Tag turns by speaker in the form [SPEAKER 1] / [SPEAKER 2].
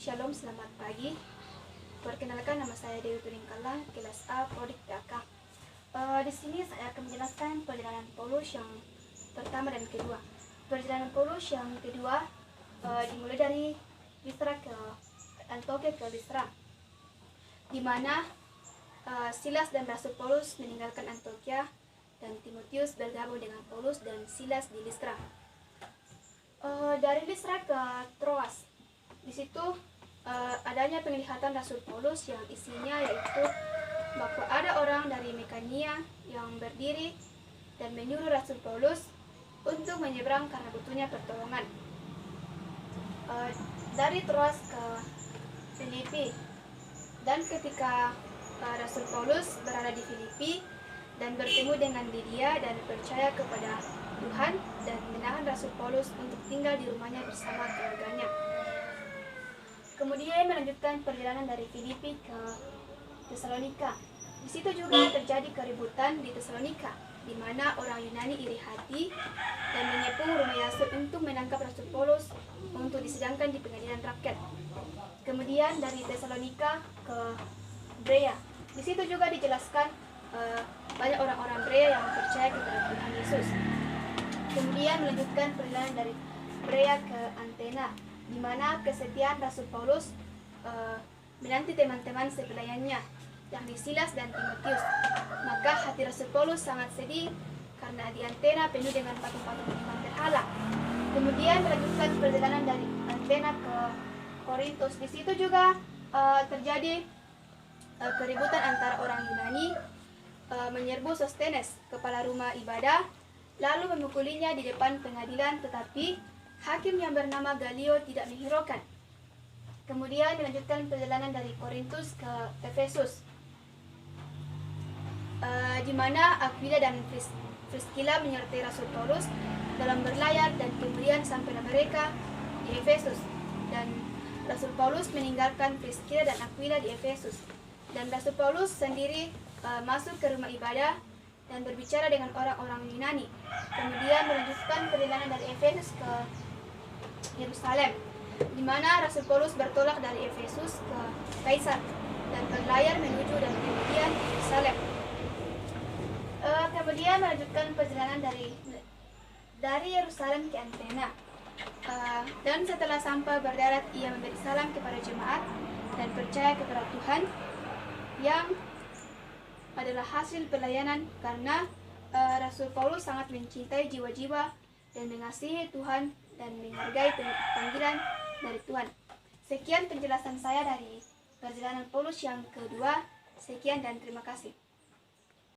[SPEAKER 1] Shalom, selamat pagi. Perkenalkan, nama saya Dewi Turingkala, kelas A, Prodik TAK. Di sini saya akan menjelaskan perjalanan Paulus yang pertama dan kedua. Perjalanan Paulus yang kedua dimulai dari Listra ke Antiokhia ke Listra, di mana Silas dan Rasul Paulus meninggalkan Antiokhia dan Timotius bergabung dengan Paulus dan Silas di Listra. Dari Listra ke Troas, di situ adanya penglihatan Rasul Paulus yang isinya yaitu bahwa ada orang dari Mekania yang berdiri dan menyuruh Rasul Paulus untuk menyeberang karena butuhnya pertolongan. Dari Troas ke Filipi, dan ketika Rasul Paulus berada di Filipi dan bertemu dengan Lydia dan percaya kepada Tuhan dan menahan Rasul Paulus untuk tinggal di rumahnya bersama keluarganya. Kemudian melanjutkan perjalanan dari Filipi ke Tesalonika. Di situ juga terjadi keributan di Tesalonika, di mana orang Yunani iri hati dan mengepung rumah Yason untuk menangkap Rasul Paulus untuk disidangkan di pengadilan rakyat. Kemudian dari Tesalonika ke Berea. Di situ juga dijelaskan banyak orang-orang Berea yang percaya kepada Tuhan Yesus. Kemudian melanjutkan perjalanan dari Berea ke Athena, di mana kesetiaan Rasul Paulus menanti teman-teman sepelayannya, yakni Silas dan Timotius. Maka hati Rasul Paulus sangat sedih karena di Athena penuh dengan patung-patung penyembah berhala. Kemudian melanjutkan perjalanan dari Athena ke Korintus. Di situ juga terjadi keributan antara orang Yunani menyerbu Sostenes, kepala rumah ibadah, lalu memukulinya di depan pengadilan, tetapi hakim yang bernama Galio tidak menghiraukan. Kemudian dilanjutkan perjalanan dari Korintus ke Efesus, di mana Aquila dan Priscilla menyertai Rasul Paulus dalam berlayar, dan kemudian sampailah mereka di Efesus, dan Rasul Paulus meninggalkan Priscilla dan Aquila di Efesus, dan Rasul Paulus sendiri masuk ke rumah ibadah dan berbicara dengan orang-orang Yunani. Kemudian melanjutkan perjalanan dari Efesus ke Yerusalem, di mana Rasul Paulus bertolak dari Efesus ke Kaisar dan berlayar menuju dan kemudian Yerusalem. Kemudian melanjutkan perjalanan dari Yerusalem ke Athena. Dan setelah sampai berdarat, ia memberi salam kepada jemaat dan percaya kepada Tuhan, yang adalah hasil pelayanan karena Rasul Paulus sangat mencintai jiwa-jiwa dan mengasihi Tuhan dan menghargai panggilan dari Tuhan. Sekian penjelasan saya dari perjalanan Paulus yang kedua. Sekian dan terima kasih.